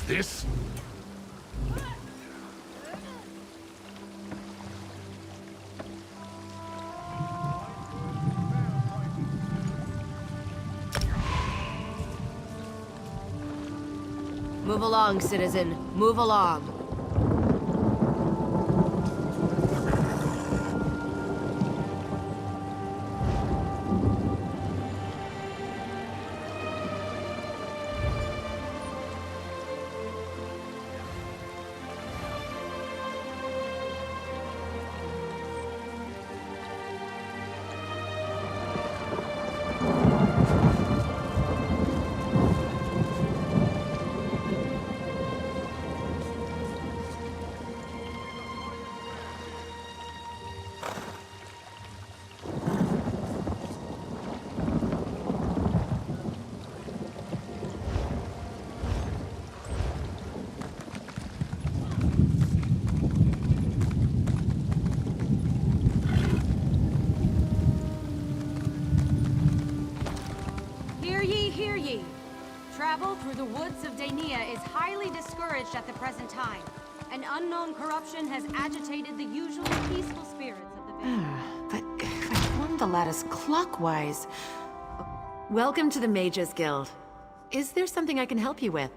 this? Move along, citizen. Move along. Hear ye! Travel through the woods of Daenia is highly discouraged at the present time. An unknown corruption has agitated the usually peaceful spirits of the village. But if I form the lattice clockwise... Welcome to the Mages Guild. Is there something I can help you with?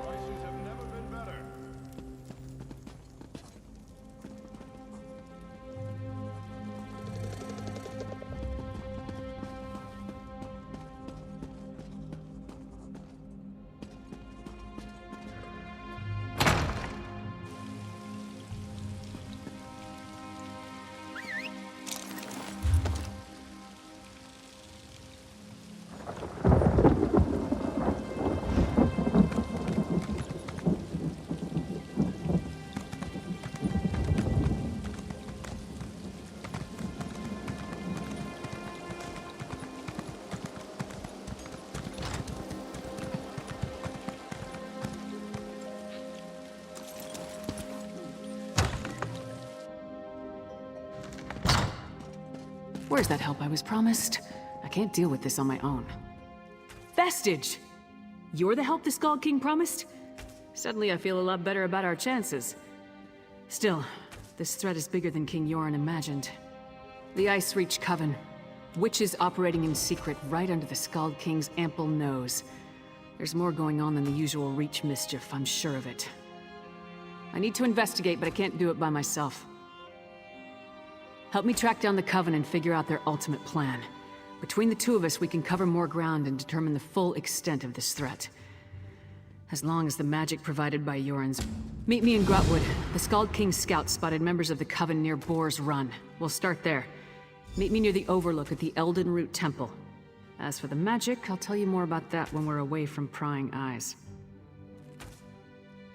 Prices have never been better. Where's that help I was promised? I can't deal with this on my own. Vestige! You're the help the Skald King promised? Suddenly I feel a lot better about our chances. Still, this threat is bigger than King Yoren imagined. The Ice Reach Coven. Witches operating in secret right under the Skald King's ample nose. There's more going on than the usual Reach mischief, I'm sure of it. I need to investigate, but I can't do it by myself. Help me track down the Coven and figure out their ultimate plan. Between the two of us, we can cover more ground and determine the full extent of this threat. As long as the magic provided by Yoren's... Meet me in Grotwood. The Skald King's scouts spotted members of the Coven near Boar's Run. We'll start there. Meet me near the Overlook at the Elden Root Temple. As for the magic, I'll tell you more about that when we're away from prying eyes.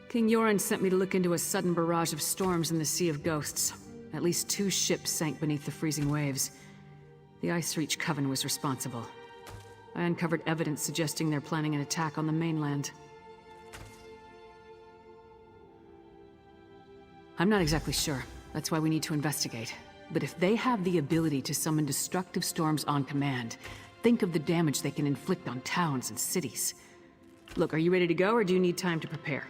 King Yoren sent me to look into a sudden barrage of storms in the Sea of Ghosts. At least 2 ships sank beneath the freezing waves. The Ice Reach Coven was responsible. I uncovered evidence suggesting they're planning an attack on the mainland. I'm not exactly sure. That's why we need to investigate. But if they have the ability to summon destructive storms on command, think of the damage they can inflict on towns and cities. Look, are you ready to go, or do you need time to prepare?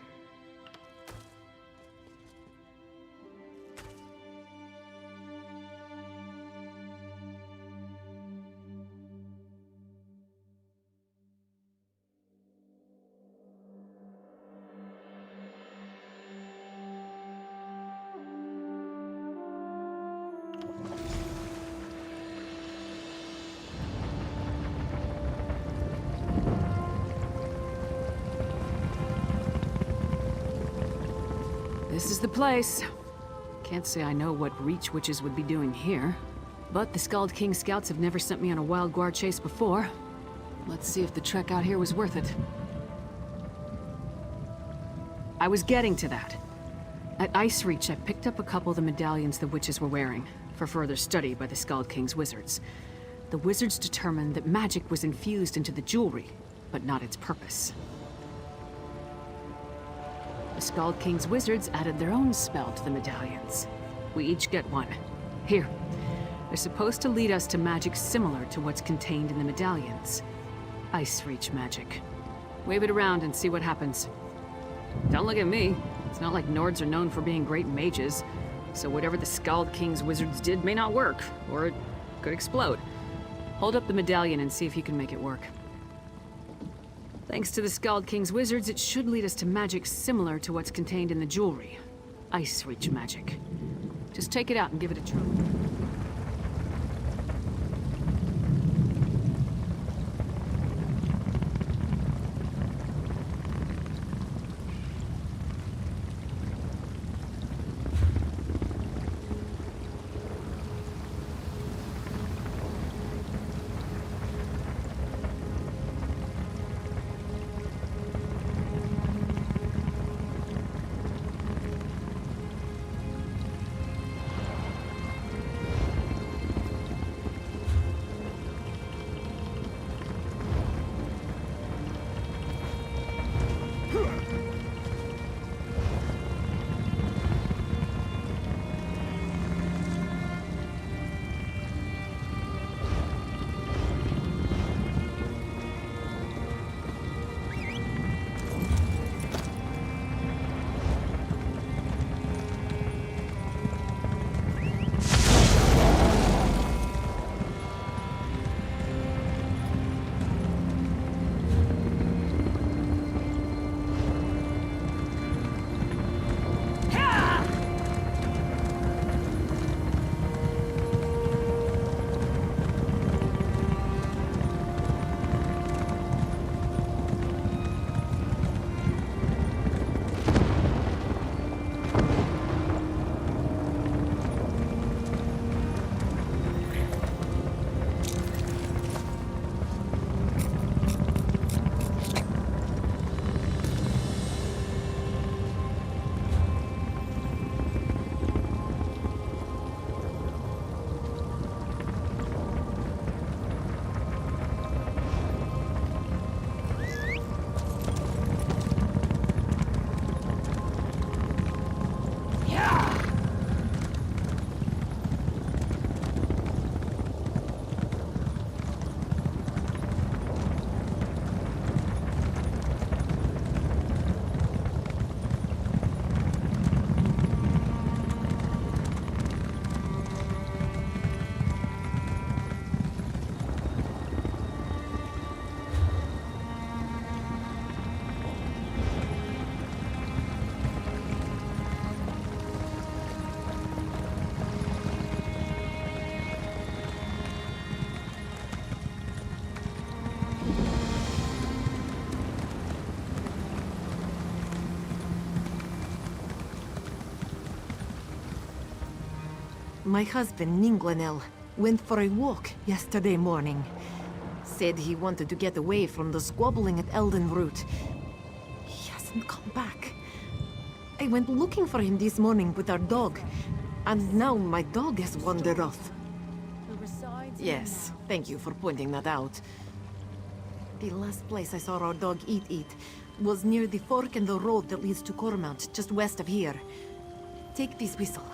This is the place. Can't say I know what Reach Witches would be doing here. But the Skald King scouts have never sent me on a wild guar chase before. Let's see if the trek out here was worth it. I was getting to that. At Ice Reach, I picked up a couple of the medallions the witches were wearing, for further study by the Skald King's wizards. The wizards determined that magic was infused into the jewelry, but not its purpose. The Skald King's wizards added their own spell to the medallions. We each get one. Here. They're supposed to lead us to magic similar to what's contained in the medallions. Ice Reach magic. Wave it around and see what happens. Don't look at me. It's not like Nords are known for being great mages, so whatever the Skald King's wizards did may not work, or it could explode. Hold up the medallion and see if you can make it work. Thanks to the Skald King's wizards, it should lead us to magic similar to what's contained in the jewelry. Ice Reach magic. Just take it out and give it a try. My husband, Ninglanel, went for a walk yesterday morning. Said he wanted to get away from the squabbling at Eldenroot. He hasn't come back. I went looking for him this morning with our dog, and now my dog has wandered off. Yes, thank you for pointing that out. The last place I saw our dog eat was near the fork in the road that leads to Cormount, just west of here. Take this whistle.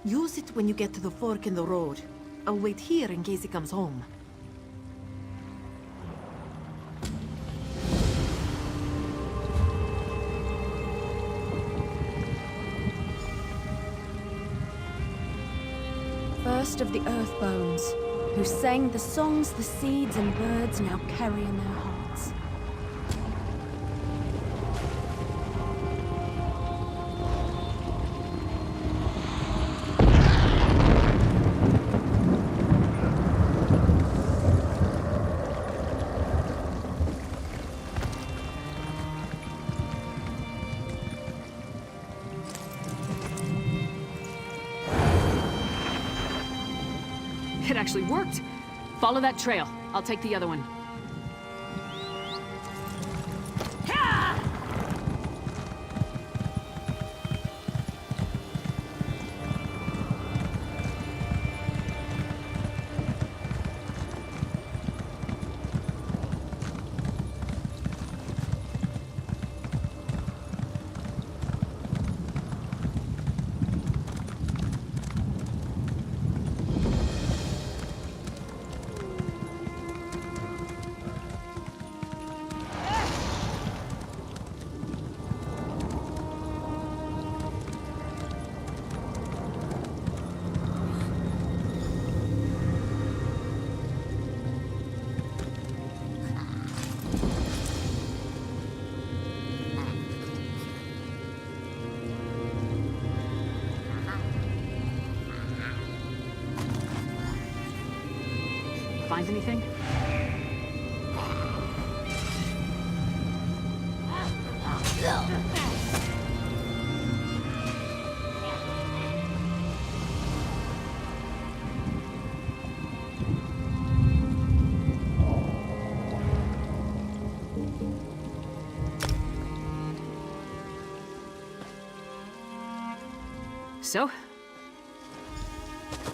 Use it when you get to the fork in the road. I'll wait here in case he comes home. First of the Earthbones, who sang the songs the seeds and birds now carry in their hearts. It actually worked! Follow that trail. I'll take the other one. Find anything? So?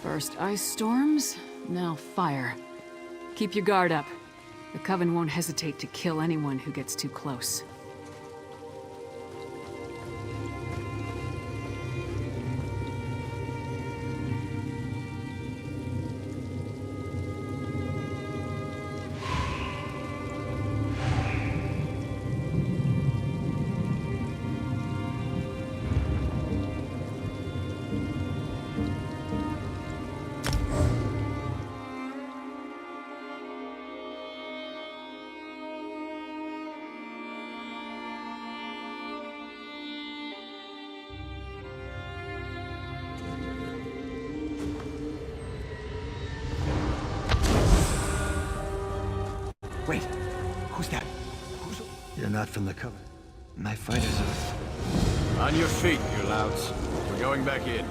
First ice storms, now fire. Keep your guard up. The Coven won't hesitate to kill anyone who gets too close. Wait, who's that? You're not from the Coven. My fighters are... On your feet, you louts. We're going back in.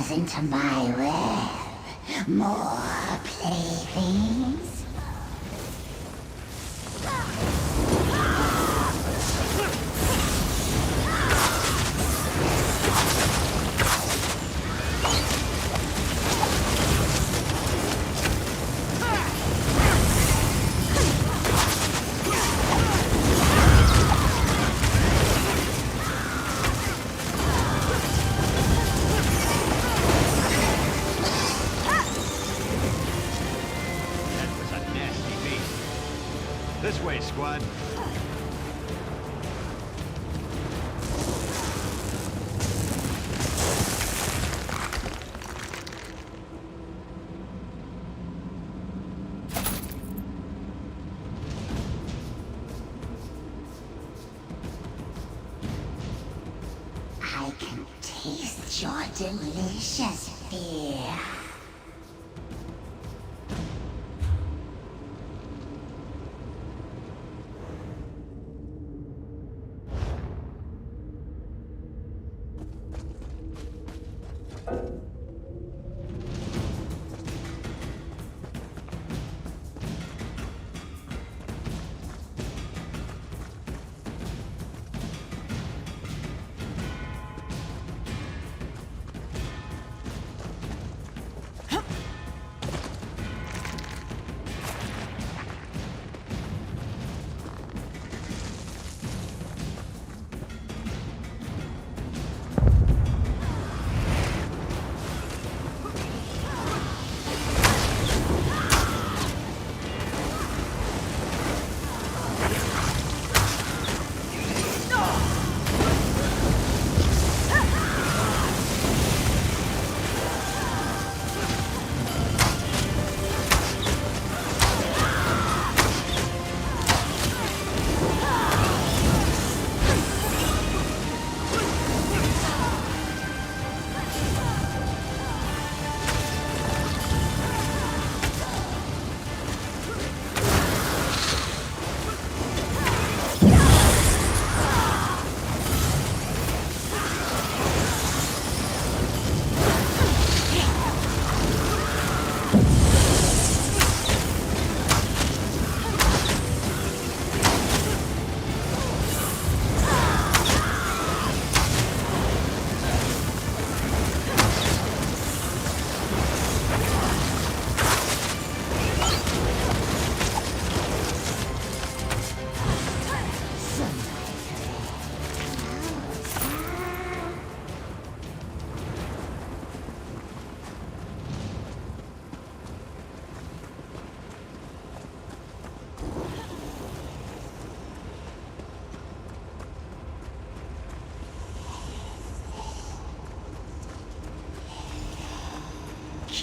Into my web. More playthings. This way, squad. I can taste your delicious fear.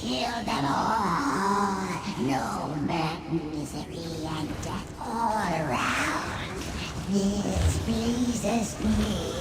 kill them all. No misery and death all around. This pleases me.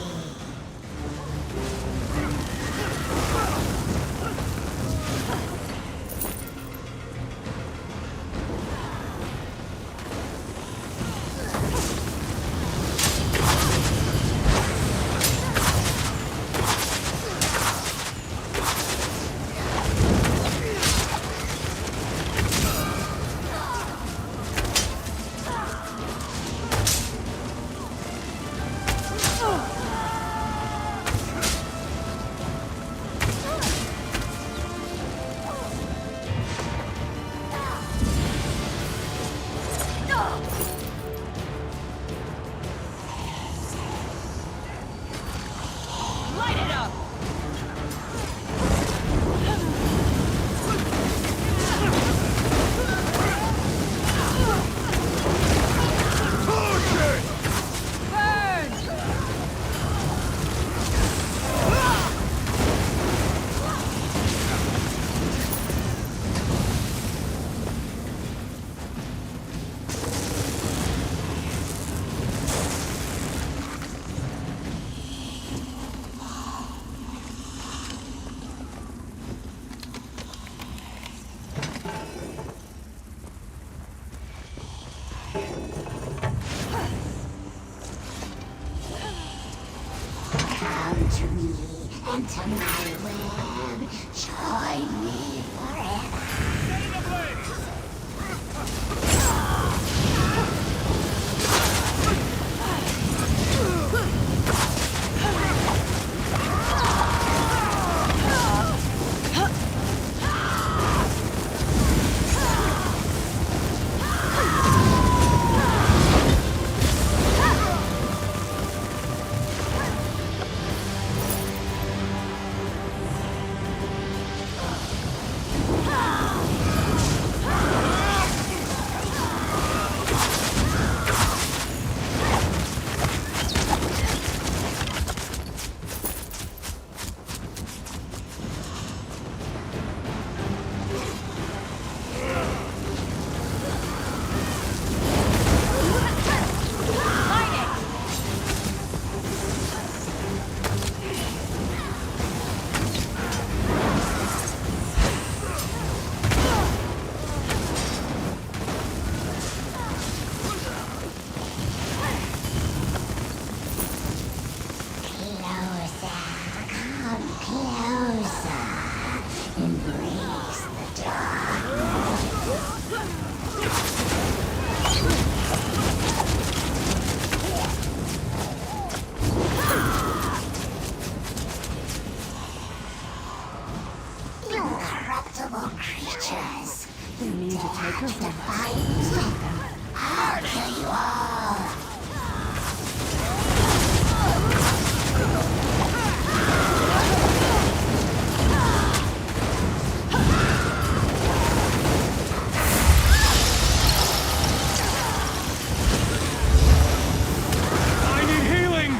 Come to me, enter my web, join me forever. Creatures. They need to take her from Fight. I'll kill you all. I need healing!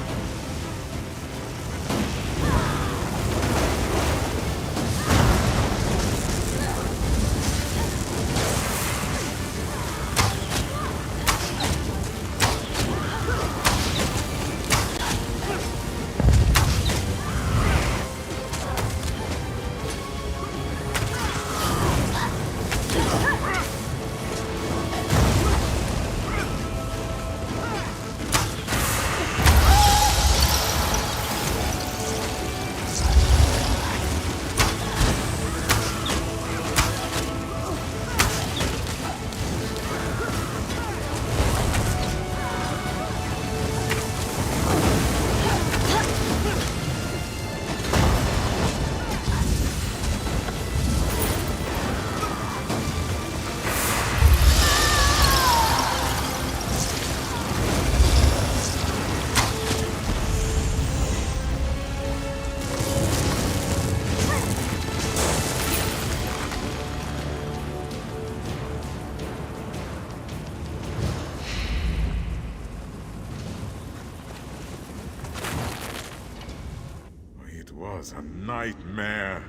It was a nightmare.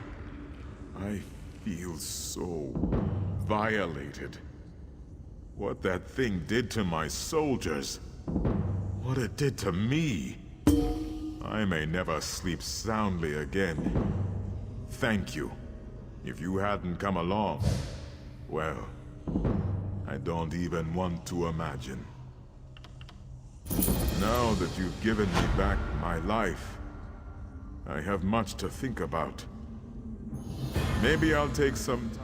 I feel so violated. What that thing did to my soldiers. What it did to me. I may never sleep soundly again. Thank you. If you hadn't come along, well, I don't even want to imagine. Now that you've given me back my life, I have much to think about. Maybe I'll take some time.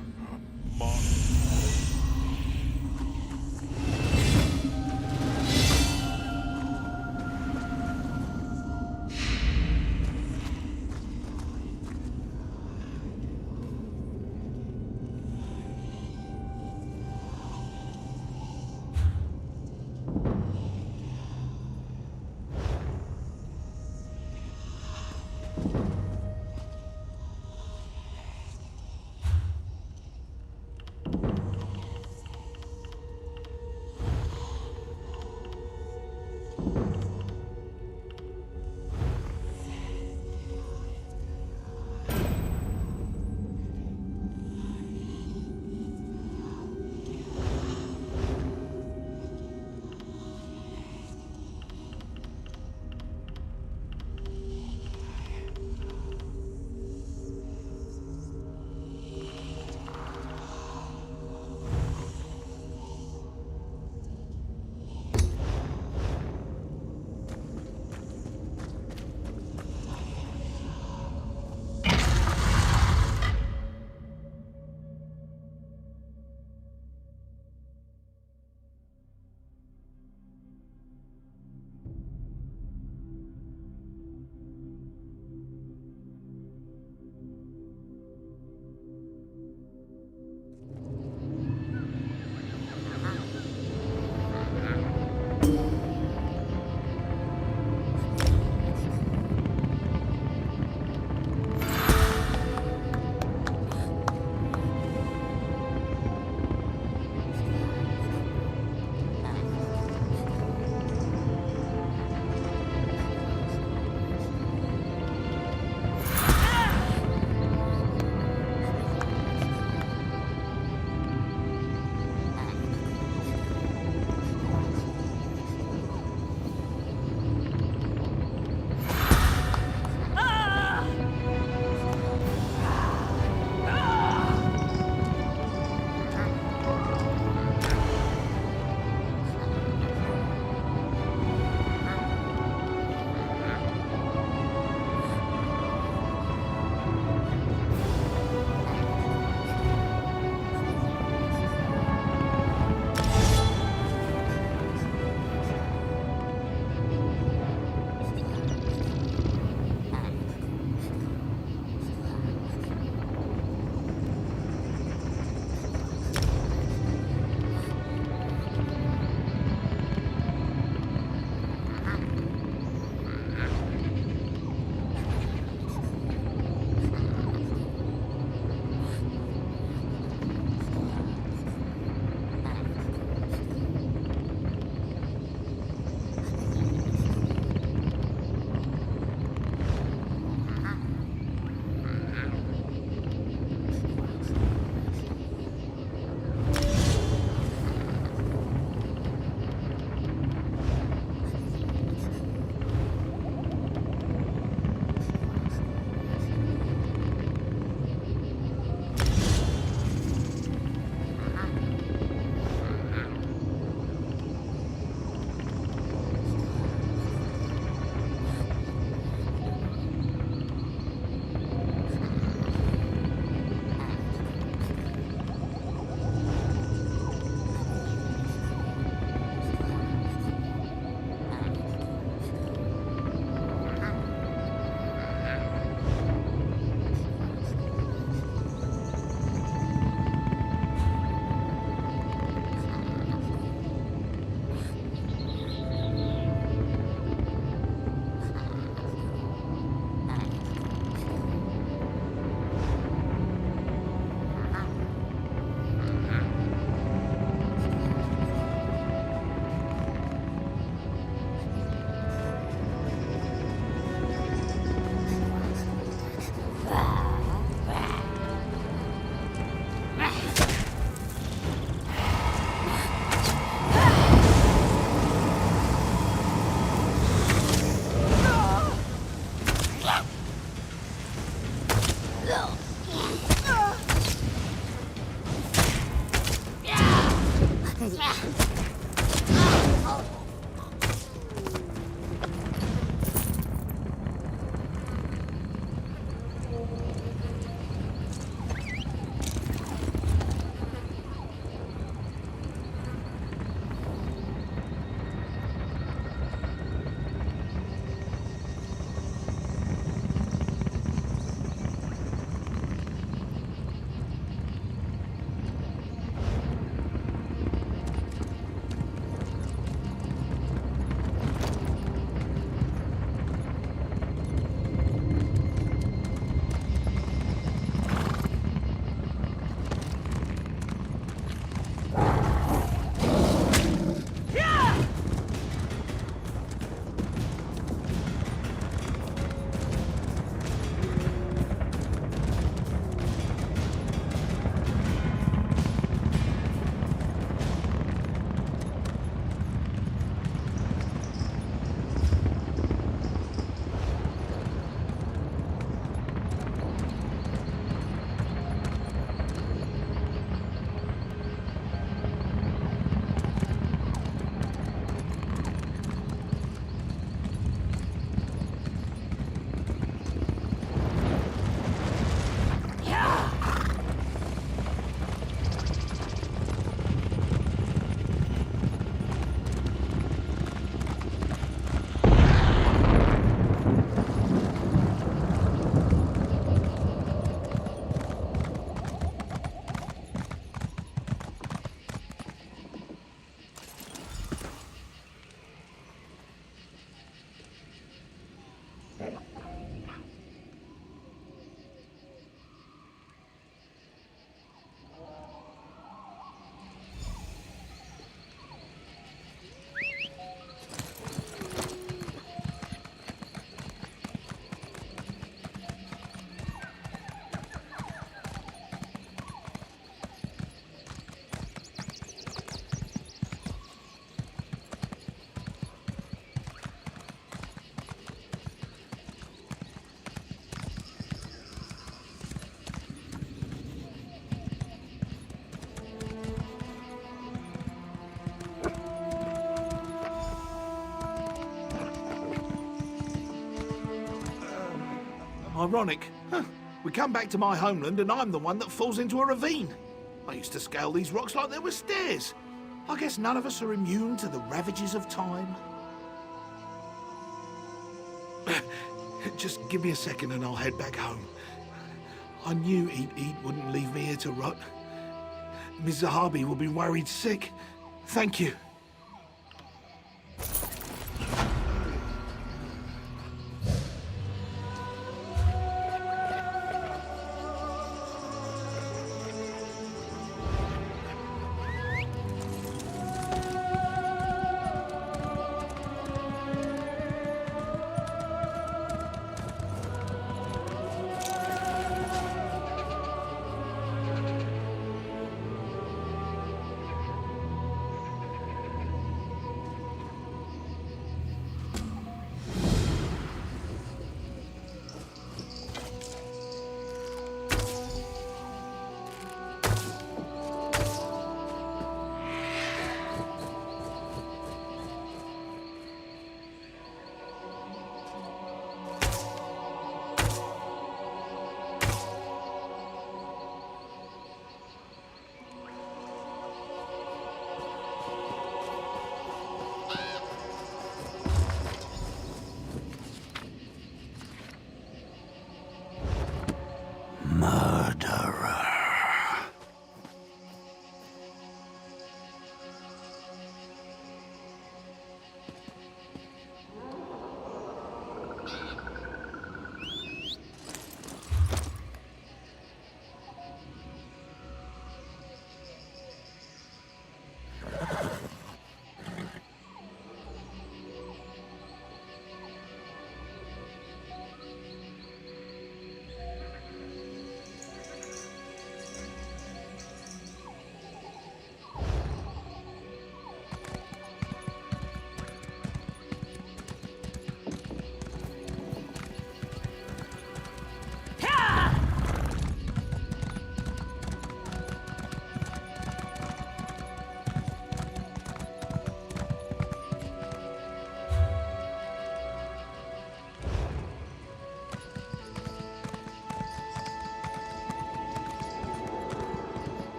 Ironic. Huh. We come back to my homeland and I'm the one that falls into a ravine. I used to scale these rocks like they were stairs. I guess none of us are immune to the ravages of time. Just give me a second and I'll head back home. I knew Eat wouldn't leave me here to rot. Miss Zahabi will be worried sick. Thank you.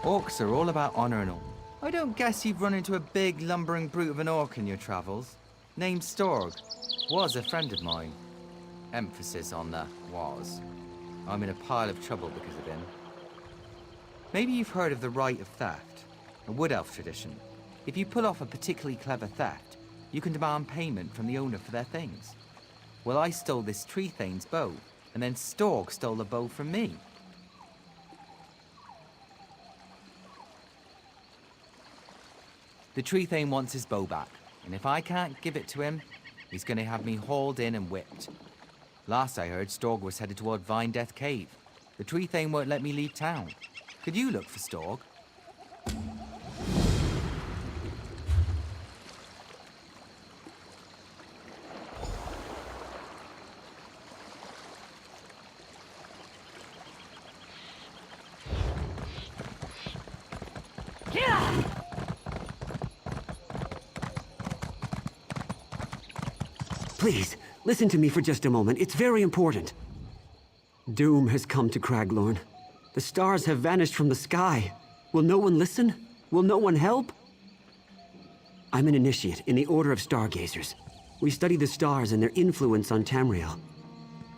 Orcs are all about honor and all. I don't guess you've run into a big, lumbering brute of an orc in your travels. Named Storg. Was a friend of mine. Emphasis on the was. I'm in a pile of trouble because of him. Maybe you've heard of the Rite of Theft, a Wood Elf tradition. If you pull off a particularly clever theft, you can demand payment from the owner for their things. Well, I stole this Tree Thane's bow, and then Storg stole the bow from me. The Tree Thane wants his bow back, and if I can't give it to him, he's gonna have me hauled in and whipped. Last I heard, Storg was headed toward Vine Death Cave. The Tree Thane won't let me leave town. Could you look for Storg? Please, listen to me for just a moment. It's very important. Doom has come to Craglorn. The stars have vanished from the sky. Will no one listen? Will no one help? I'm an initiate in the Order of Stargazers. We study the stars and their influence on Tamriel.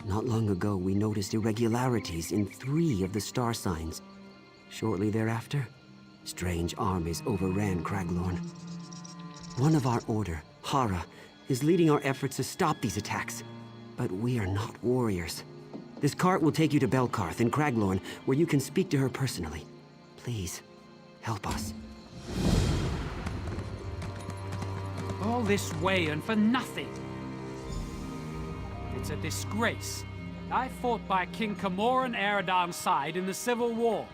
Not long ago, we noticed irregularities in 3 of the star signs. Shortly thereafter, strange armies overran Craglorn. One of our order, Hara, is leading our efforts to stop these attacks. But we are not warriors. This cart will take you to Belkarth in Craglorn, where you can speak to her personally. Please, help us. All this way and for nothing. It's a disgrace. I fought by King Camoran Eradan's side in the Civil War.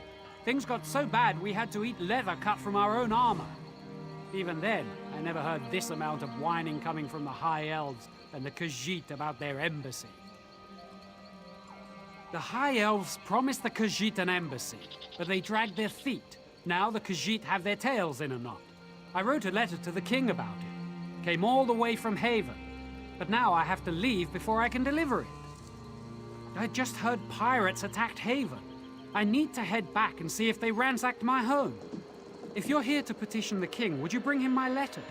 Things got so bad we had to eat leather cut from our own armor. Even then, I never heard this amount of whining coming from the High Elves and the Khajiit about their embassy. The High Elves promised the Khajiit an embassy, but they dragged their feet. Now the Khajiit have their tails in a knot. I wrote a letter to the king about it. Came all the way from Haven. But now I have to leave before I can deliver it. I just heard pirates attacked Haven. I need to head back and see if they ransacked my home. If you're here to petition the king, would you bring him my letter?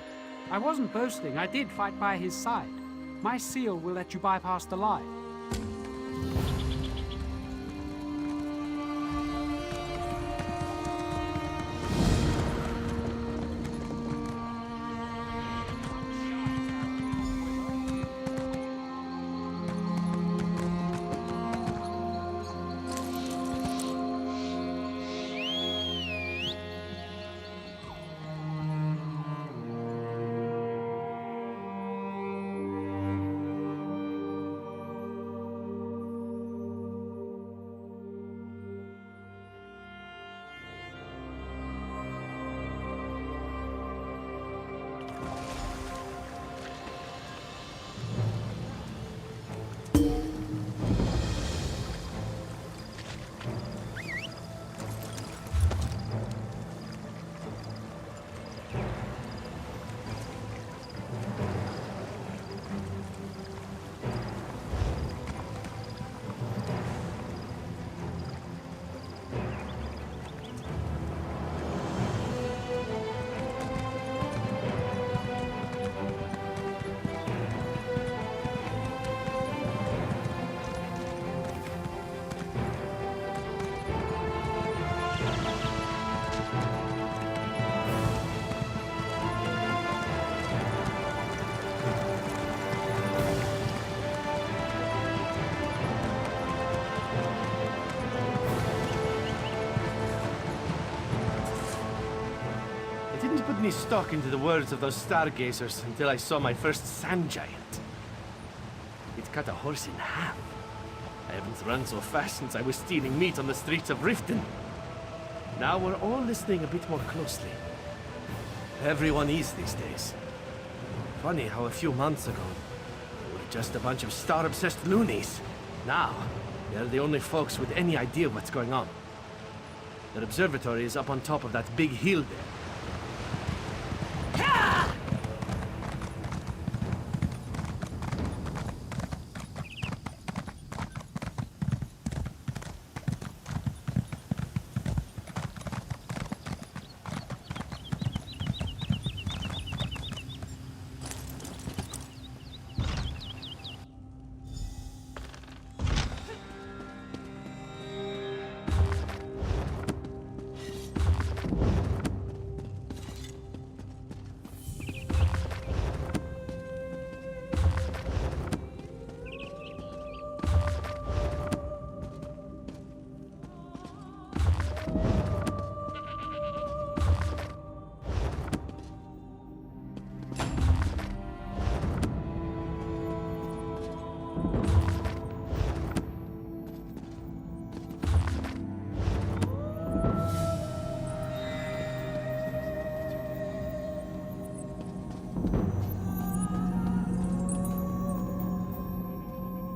I wasn't boasting, I did fight by his side. My seal will let you bypass the lie. Any stock into the words of those stargazers until I saw my first sand giant. It cut a horse in half. I haven't run so fast since I was stealing meat on the streets of Riften. Now we're all listening a bit more closely. Everyone is these days. Funny how a few months ago, they were just a bunch of star-obsessed loonies. Now, they're the only folks with any idea what's going on. Their observatory is up on top of that big hill there.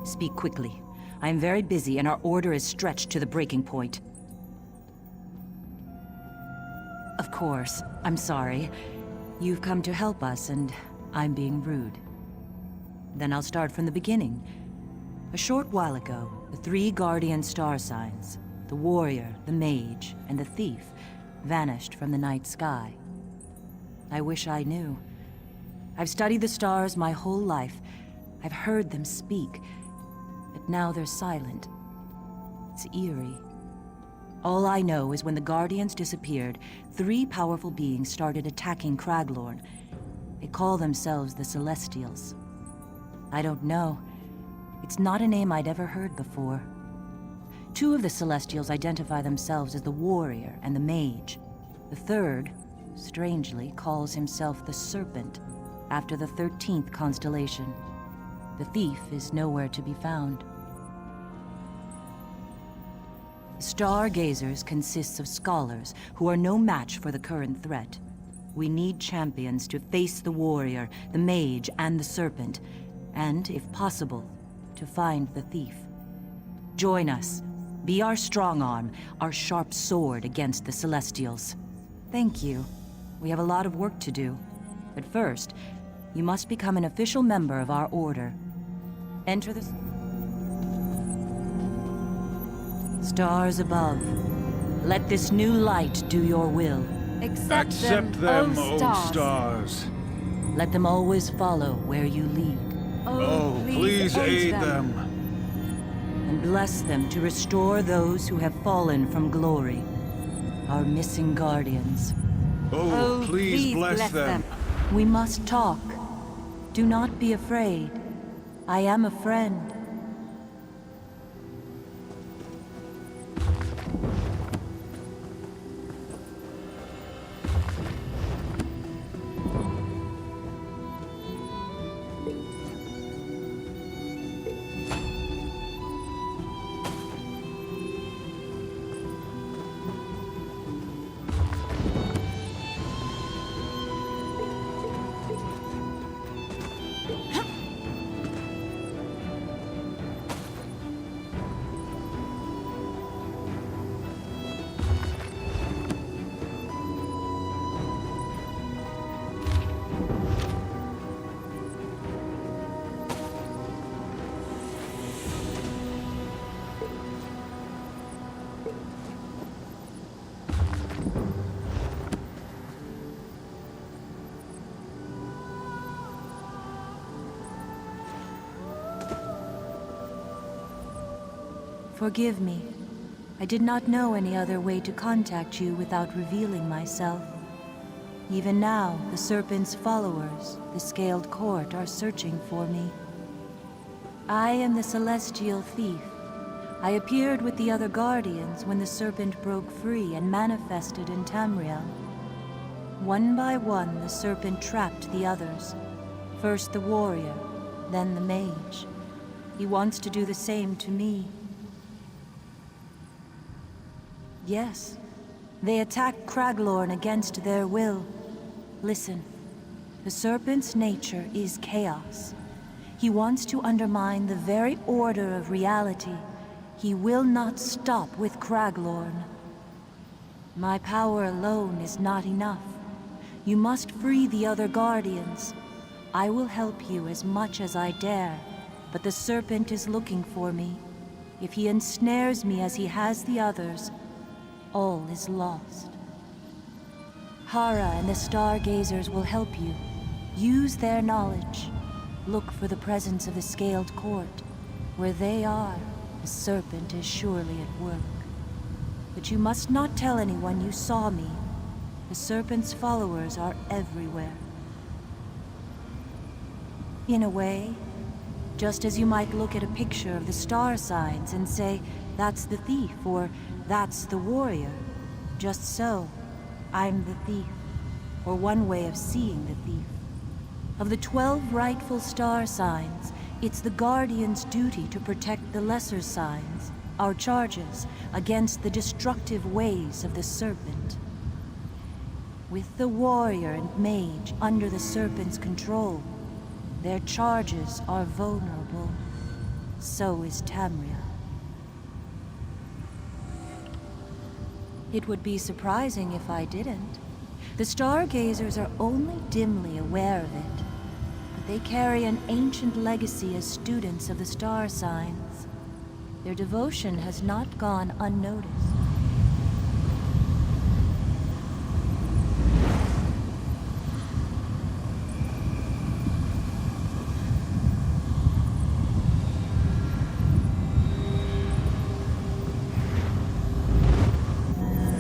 Speak quickly. I am very busy and our order is stretched to the breaking point. Of course. I'm sorry. You've come to help us and I'm being rude. Then I'll start from the beginning. A short while ago, the 3 guardian star signs, the warrior, the mage, and the thief, vanished from the night sky. I wish I knew. I've studied the stars my whole life. I've heard them speak. But now they're silent. It's eerie. All I know is when the Guardians disappeared, 3 powerful beings started attacking Craglorn. They call themselves the Celestials. I don't know. It's not a name I'd ever heard before. 2 of the Celestials identify themselves as the Warrior and the Mage. The third, strangely, calls himself the Serpent, after the 13th constellation. The thief is nowhere to be found. The Stargazers consists of scholars who are no match for the current threat. We need champions to face the warrior, the mage, and the serpent, and, if possible, to find the thief. Join us. Be our strong arm, our sharp sword against the Celestials. Thank you. We have a lot of work to do. But first, you must become an official member of our order. Enter the... Stars above, let this new light do your will. Accept them, O stars. Let them always follow where you lead. Oh, please aid them. And bless them to restore those who have fallen from glory. Our missing guardians. Oh, please bless them. We must talk. Do not be afraid. I am a friend. Forgive me. I did not know any other way to contact you without revealing myself. Even now, the Serpent's followers, the Scaled Court, are searching for me. I am the Celestial Thief. I appeared with the other Guardians when the Serpent broke free and manifested in Tamriel. One by one, the Serpent trapped the others. First the Warrior, then the Mage. He wants to do the same to me. Yes, They attack Craglorn against their will. Listen, the Serpent's nature is chaos. He wants to undermine the very order of reality. He will not stop with Craglorn. My power alone is not enough. You must free the other Guardians. I will help you as much as I dare, but the Serpent is looking for me. If he ensnares me as he has the others, all is lost. Hara and the Stargazers will help you. Use their knowledge. Look for the presence of the Scaled Court. Where they are, the Serpent is surely at work. But you must not tell anyone you saw me. The Serpent's followers are everywhere. In a way, just as you might look at a picture of the star signs and say, that's the thief, or that's the warrior. Just so, I'm the thief, or one way of seeing the thief. Of the 12 rightful star signs, it's the Guardian's duty to protect the lesser signs, our charges, against the destructive ways of the Serpent. With the warrior and mage under the Serpent's control, their charges are vulnerable. So is Tamriel. It would be surprising if I didn't. The Stargazers are only dimly aware of it, but they carry an ancient legacy as students of the star signs. Their devotion has not gone unnoticed.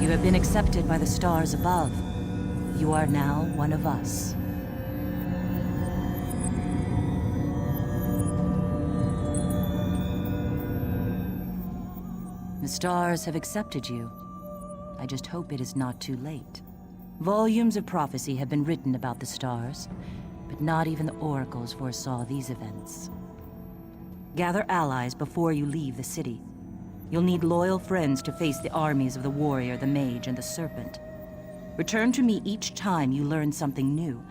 You have been accepted by the stars above. You are now one of us. The stars have accepted you. I just hope it is not too late. Volumes of prophecy have been written about the stars, but not even the oracles foresaw these events. Gather allies before you leave the city. You'll need loyal friends to face the armies of the warrior, the mage, and the serpent. Return to me each time you learn something new.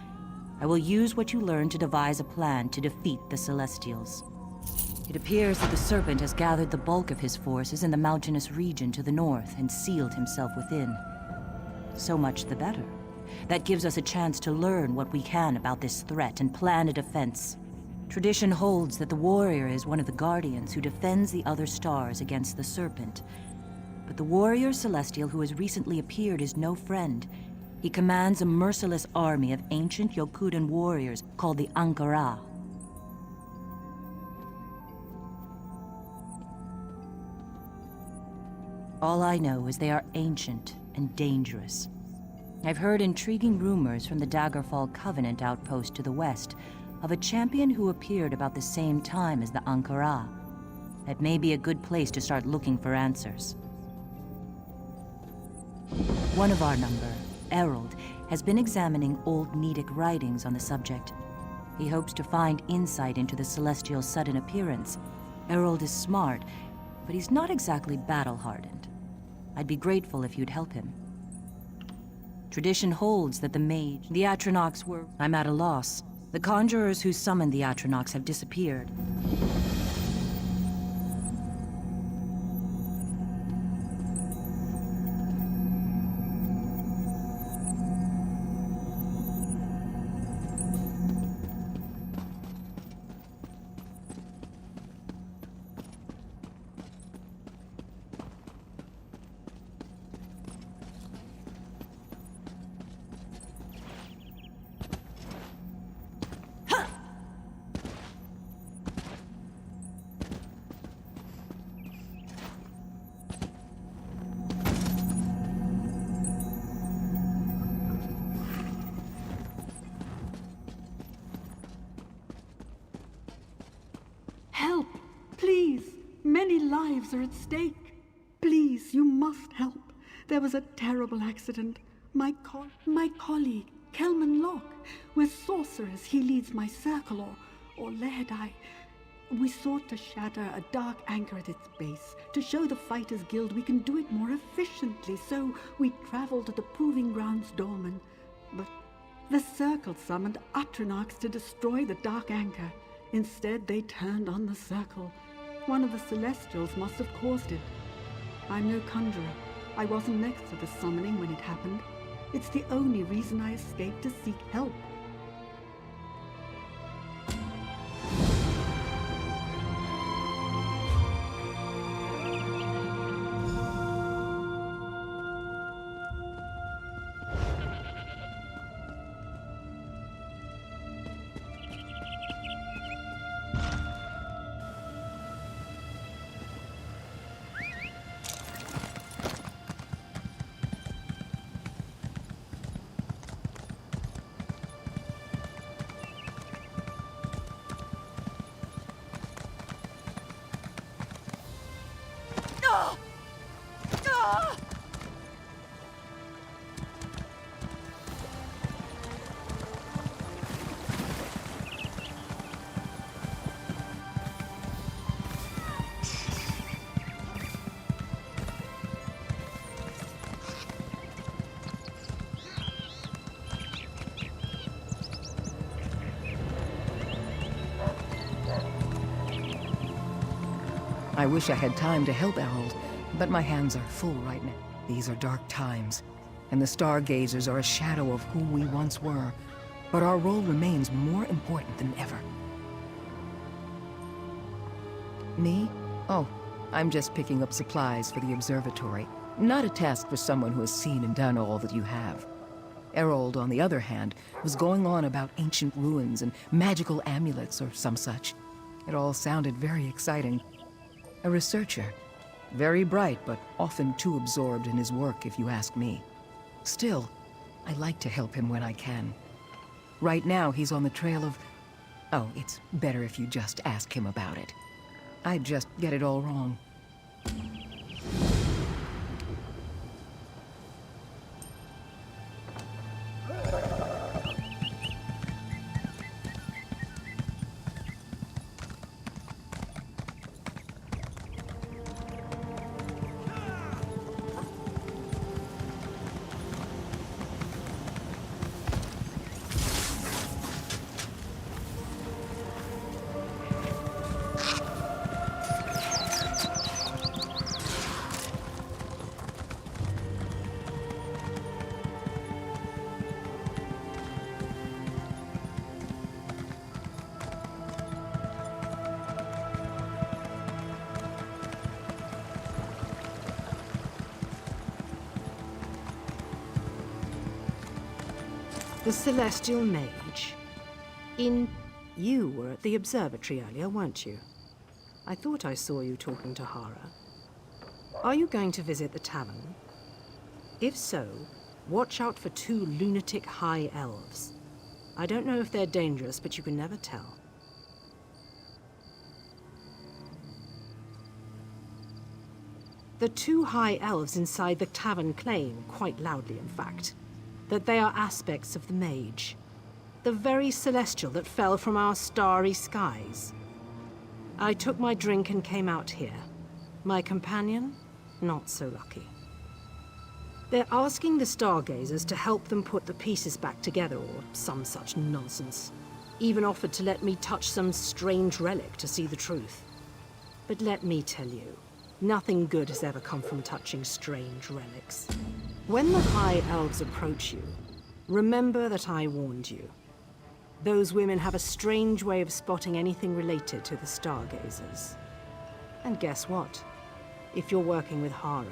I will use what you learn to devise a plan to defeat the Celestials. It appears that the serpent has gathered the bulk of his forces in the mountainous region to the north and sealed himself within. So much the better. That gives us a chance to learn what we can about this threat and plan a defense. Tradition holds that the warrior is one of the guardians who defends the other stars against the serpent. But the warrior celestial who has recently appeared is no friend. He commands a merciless army of ancient Yokudan warriors called the Ankara. All I know is they are ancient and dangerous. I've heard intriguing rumors from the Daggerfall Covenant outpost to the west of a champion who appeared about the same time as the Ankara. That may be a good place to start looking for answers. One of our number, Errol, has been examining old Nedic writings on the subject. He hopes to find insight into the Celestial's sudden appearance. Errol is smart, but he's not exactly battle-hardened. I'd be grateful if you'd help him. Tradition holds that the mage, the Atronachs were... I'm at a loss. The conjurers who summoned the Atronachs have disappeared. Help! Please! Many lives are at stake. Please, you must help. There was a terrible accident. My colleague, Kelman Locke, with sorcerers, he leads my circle, or Lehadai. We sought to shatter a dark anchor at its base, to show the Fighters Guild we can do it more efficiently, so we traveled to the Proving Grounds Dolmen. But the Circle summoned Atronachs to destroy the dark anchor. Instead, they turned on the Circle. One of the Celestials must have caused it. I'm no conjurer. I wasn't next to the summoning when it happened. It's the only reason I escaped to seek help. I wish I had time to help Errol, but my hands are full right now. These are dark times, and the Stargazers are a shadow of who we once were. But our role remains more important than ever. Me? Oh, I'm just picking up supplies for the observatory. Not a task for someone who has seen and done all that you have. Errol, on the other hand, was going on about ancient ruins and magical amulets or some such. It all sounded very exciting. A researcher. Very bright, but often too absorbed in his work, if you ask me. Still, I like to help him when I can. Right now, he's on the trail of... Oh, it's better if you just ask him about it. I just get it all wrong. The Celestial Mage. You were at the observatory earlier, weren't you? I thought I saw you talking to Hara. Are you going to visit the tavern? If so, watch out for 2 lunatic high elves. I don't know if they're dangerous, but you can never tell. The 2 high elves inside the tavern claim, quite loudly in fact, that they are aspects of the mage. The very celestial that fell from our starry skies. I took my drink and came out here. My companion, not so lucky. They're asking the Stargazers to help them put the pieces back together or some such nonsense. Even offered to let me touch some strange relic to see the truth. But let me tell you, nothing good has ever come from touching strange relics. When the High Elves approach you, remember that I warned you. Those women have a strange way of spotting anything related to the Stargazers. And guess what? If you're working with Hara,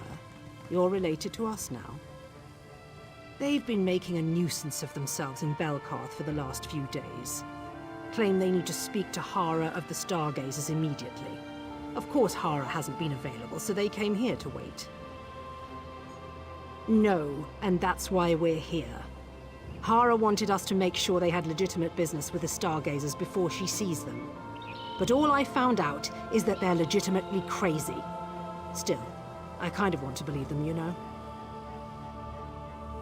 you're related to us now. They've been making a nuisance of themselves in Belkarth for the last few days. Claim they need to speak to Hara of the Stargazers immediately. Of course Hara hasn't been available, so they came here to wait. No, and that's why we're here. Hara wanted us to make sure they had legitimate business with the Stargazers before she sees them. But all I found out is that they're legitimately crazy. Still, I kind of want to believe them, you know?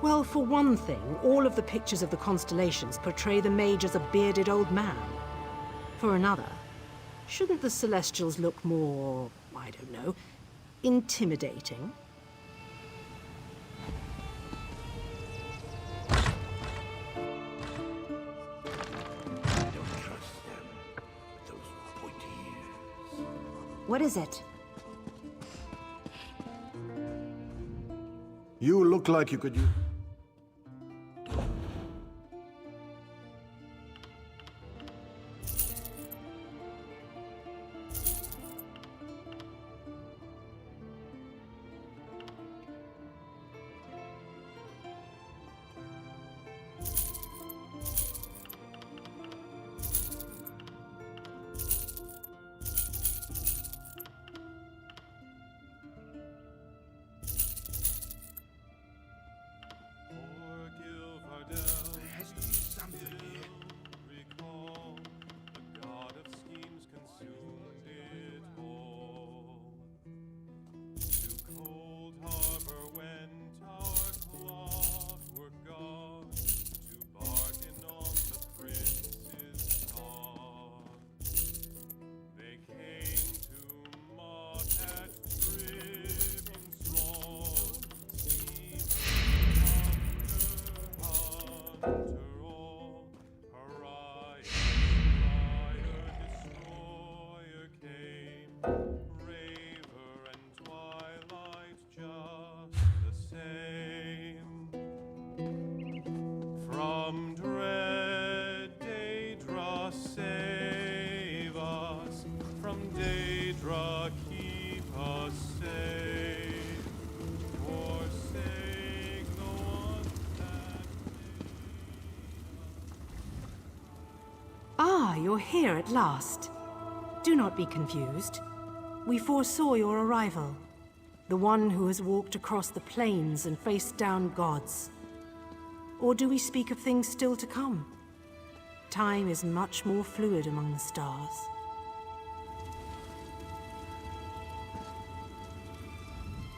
Well, for one thing, all of the pictures of the constellations portray the mage as a bearded old man. For another, Shouldn't the Celestials look more, I don't know, intimidating? What is it? You look like you could use... From dread Daedra save us, from Daedra keep us safe, forsake the one that Ah, you're here at last. Do not be confused. We foresaw your arrival. The one who has walked across the plains and faced down gods. Or do we speak of things still to come? Time is much more fluid among the stars.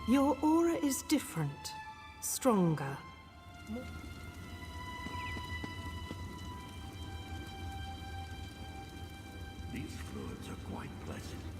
Your aura is different, stronger. These fluids are quite pleasant.